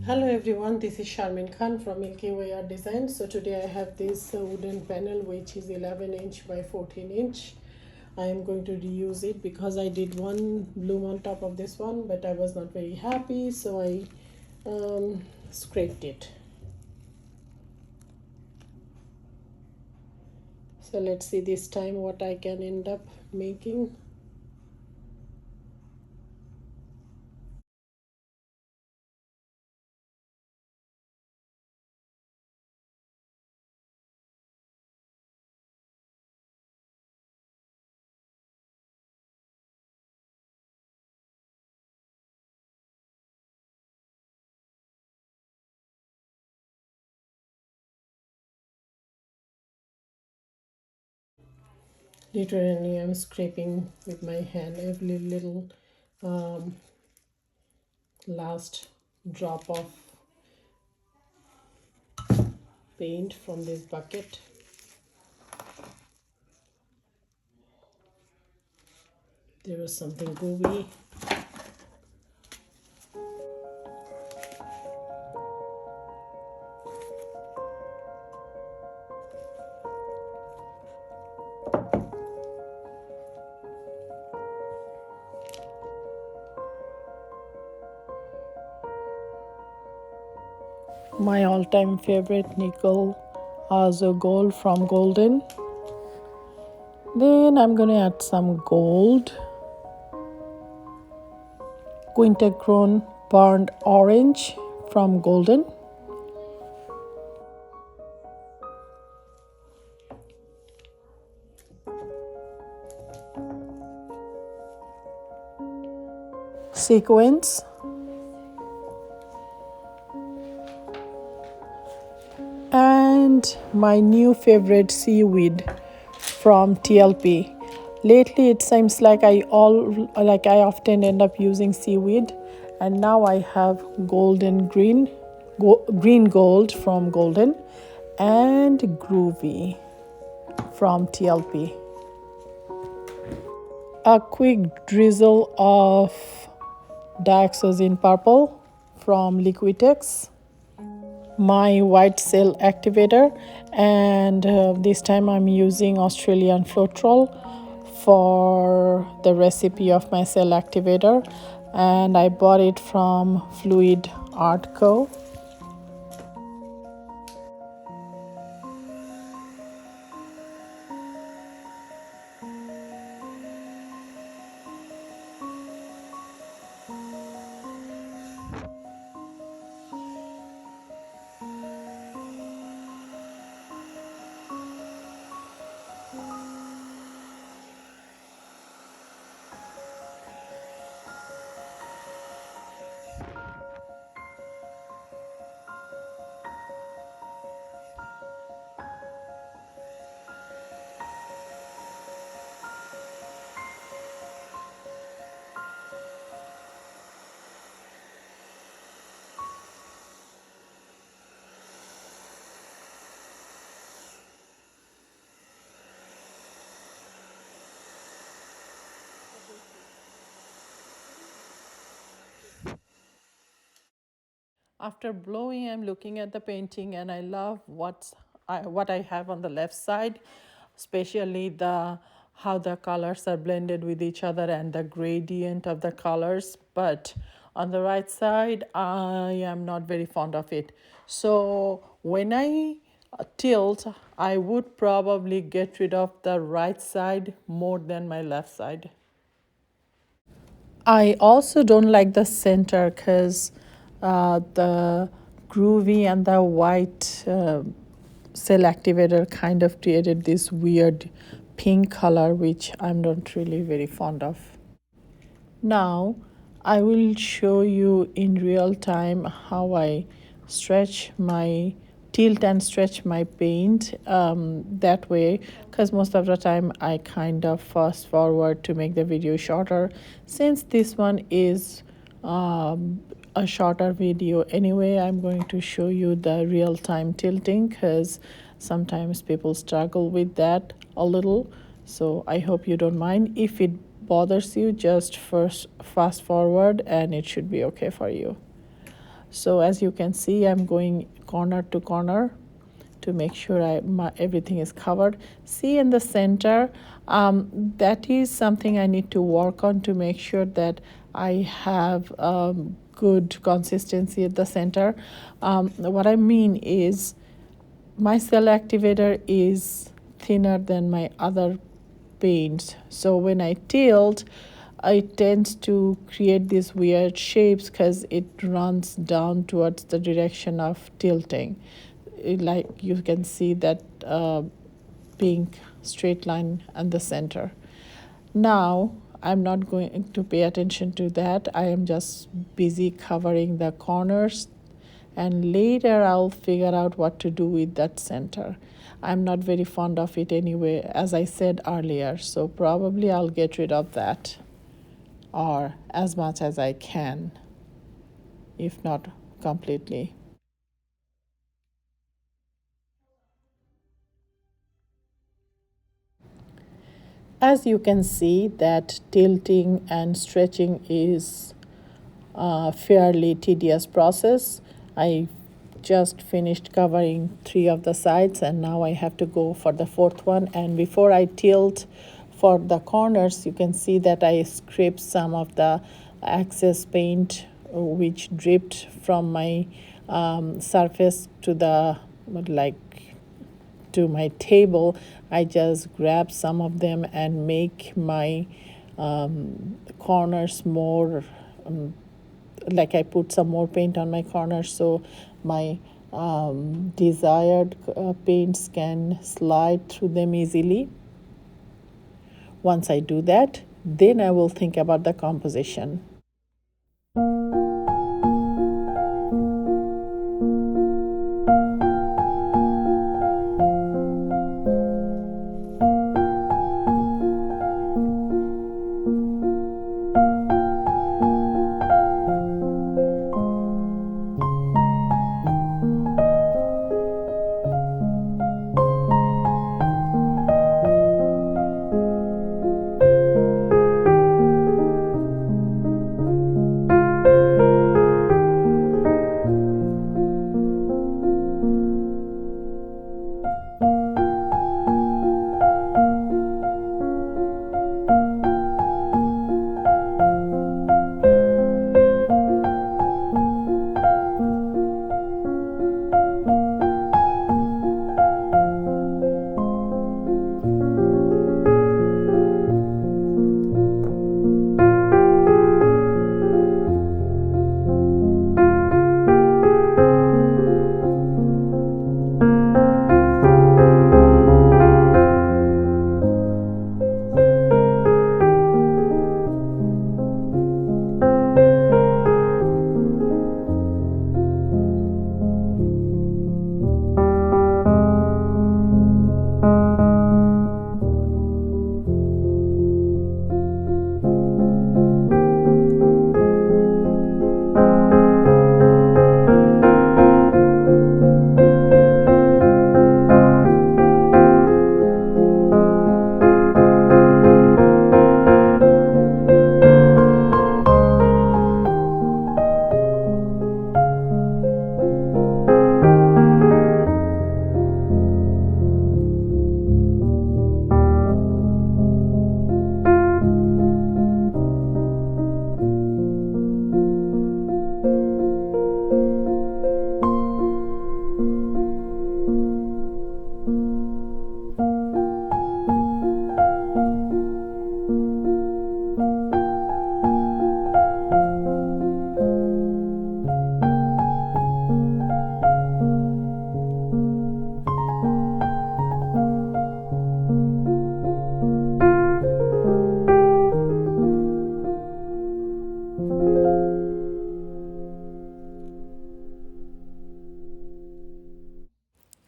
Hello everyone, this is Sharmin Khan from Milky Way Art Design. So today I have this wooden panel which is 11 inch by 14 inch. I am going to reuse it because I did one bloom on top of this one, but I was not very happy, so I scraped it. So let's see this time what I can end up making. Literally, I'm scraping with my hand every little last drop of paint from this bucket. There was something gooey. My all-time favorite nickel azo gold from Golden. Then I'm gonna add some gold, quinacridone burnt orange from Golden, sequins, and my new favorite seaweed from TLP. Lately it seems like I often end up using seaweed, and now I have golden green gold from Golden and groovy from TLP. A quick drizzle of dioxazine purple from Liquitex, my white cell activator, and this time I'm using Australian Floetrol for the recipe of my cell activator, and I bought it from Fluid Art Co. After blowing, I'm looking at the painting and I love what I have on the left side, especially how the colors are blended with each other and the gradient of the colors. But on the right side, I am not very fond of it. So when I tilt, I would probably get rid of the right side more than my left side. I also don't like the center because the groovy and the white cell activator kind of created this weird pink color, which I'm not really very fond of. Now I will show you in real time how I tilt and stretch my paint that way, because most of the time I kind of fast forward to make the video shorter, since this one is a shorter video anyway. I'm going to show you the real time tilting because sometimes people struggle with that a little, So I hope you don't mind. If it bothers you, just first fast forward and it should be okay for you. So as you can see, I'm going corner to corner to make sure everything is covered. See in the center, that is something I need to work on to make sure that I have good consistency at the center. What I mean is my cell activator is thinner than my other paints. So when I tilt, it tends to create these weird shapes because it runs down towards the direction of tilting. Like you can see that pink straight line at the center. Now I'm not going to pay attention to that. I am just busy covering the corners, and later I'll figure out what to do with that center. I'm not very fond of it anyway, as I said earlier, so probably I'll get rid of that, or as much as I can, if not completely. As you can see, that tilting and stretching is a fairly tedious process. I just finished covering 3 of the sides and now I have to go for the 4th one. And before I tilt for the corners, you can see that I scraped some of the excess paint which dripped from my surface to the like to my table. I just grab some of them and make my corners more like I put some more paint on my corners so my desired paints can slide through them easily. Once I do that, then I will think about the composition.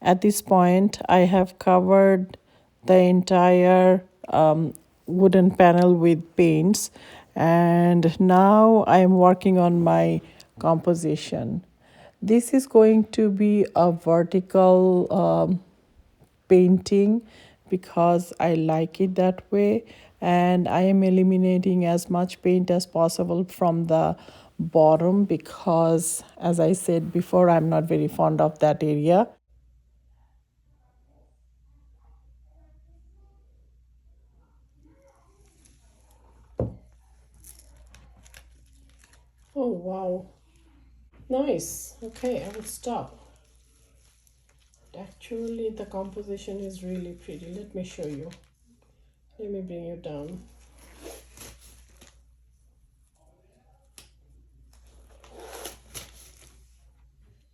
At this point, I have covered the entire wooden panel with paints, and now I am working on my composition. This is going to be a vertical painting because I like it that way, and I am eliminating as much paint as possible from the bottom because, as I said before, I'm not very fond of that area. Oh wow, nice. Okay, I will stop. Actually, the composition is really pretty. Let me show you. Let me bring you down.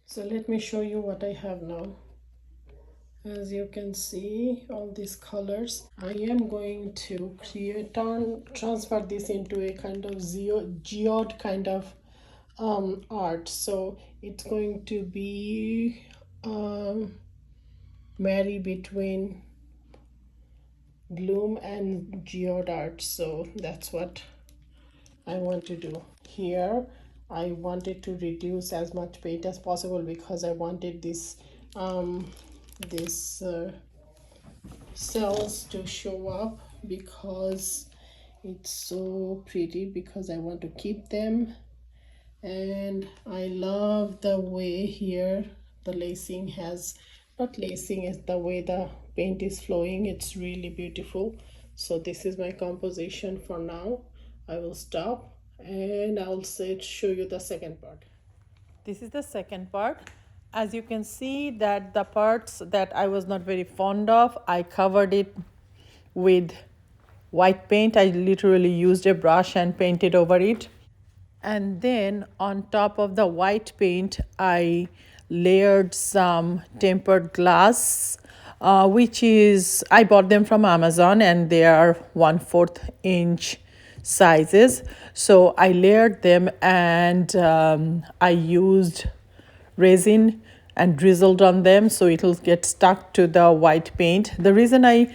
So let me show you what I have now. As you can see, all these colors, I am going to transfer this into a kind of geode kind of art. So it's going to be marry between gloom and geode art. So that's what I want to do here. I wanted to reduce as much paint as possible because I wanted this cells to show up because it's so pretty, because I want to keep them. And I love the way here the lacing has, not lacing, is the way the paint is flowing. It's really beautiful. So this is my composition for now. I will stop and I'll show you the second part. This is the second part. As you can see that the parts that I was not very fond of, I covered it with white paint. I literally used a brush and painted over it. And then on top of the white paint, I layered some tempered glass, which is, I bought them from Amazon and they are 1/4 inch sizes. So I layered them and I used resin and drizzled on them so it'll get stuck to the white paint. The reason I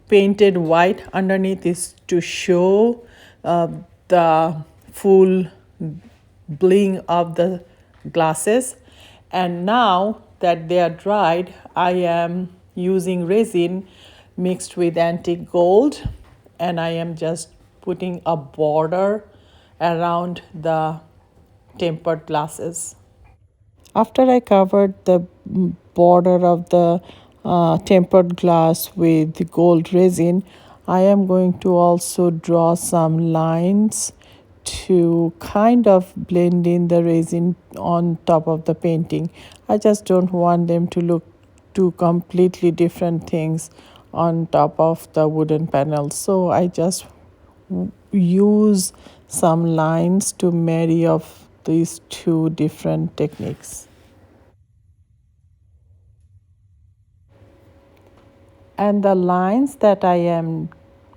painted white underneath is to show the full bling of the glasses. And now that they are dried, I am using resin mixed with antique gold, and I am just putting a border around the tempered glasses. After I covered the border of the tempered glass with gold resin, I am going to also draw some lines to kind of blend in the resin on top of the painting. I just don't want them to look two completely different things on top of the wooden panels. So I just use some lines to marry of these two different techniques. And the lines that I am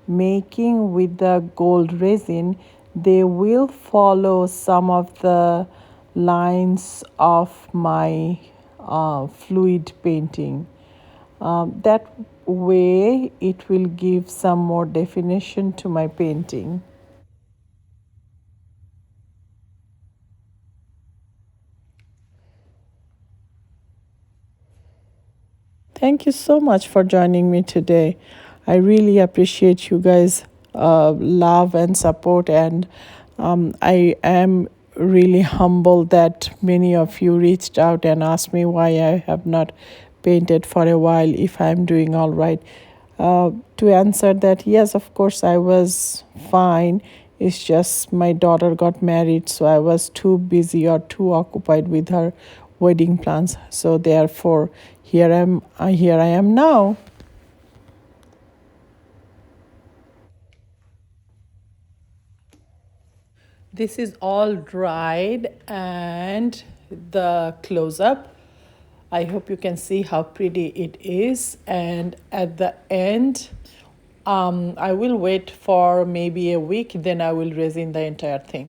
making with the gold resin, they will follow some of the lines of my fluid painting. That way it will give some more definition to my painting. Thank you so much for joining me today. I really appreciate you guys' love and support, and I am really humbled that many of you reached out and asked me why I have not painted for a while, if I'm doing all right. To answer that, yes, of course, I was fine. It's just my daughter got married, so I was too busy or too occupied with her wedding plans. So therefore, here I am now. This is all dried, and the close up, I hope you can see how pretty it is. And at the end, I will wait for maybe a week, then I will resin the entire thing.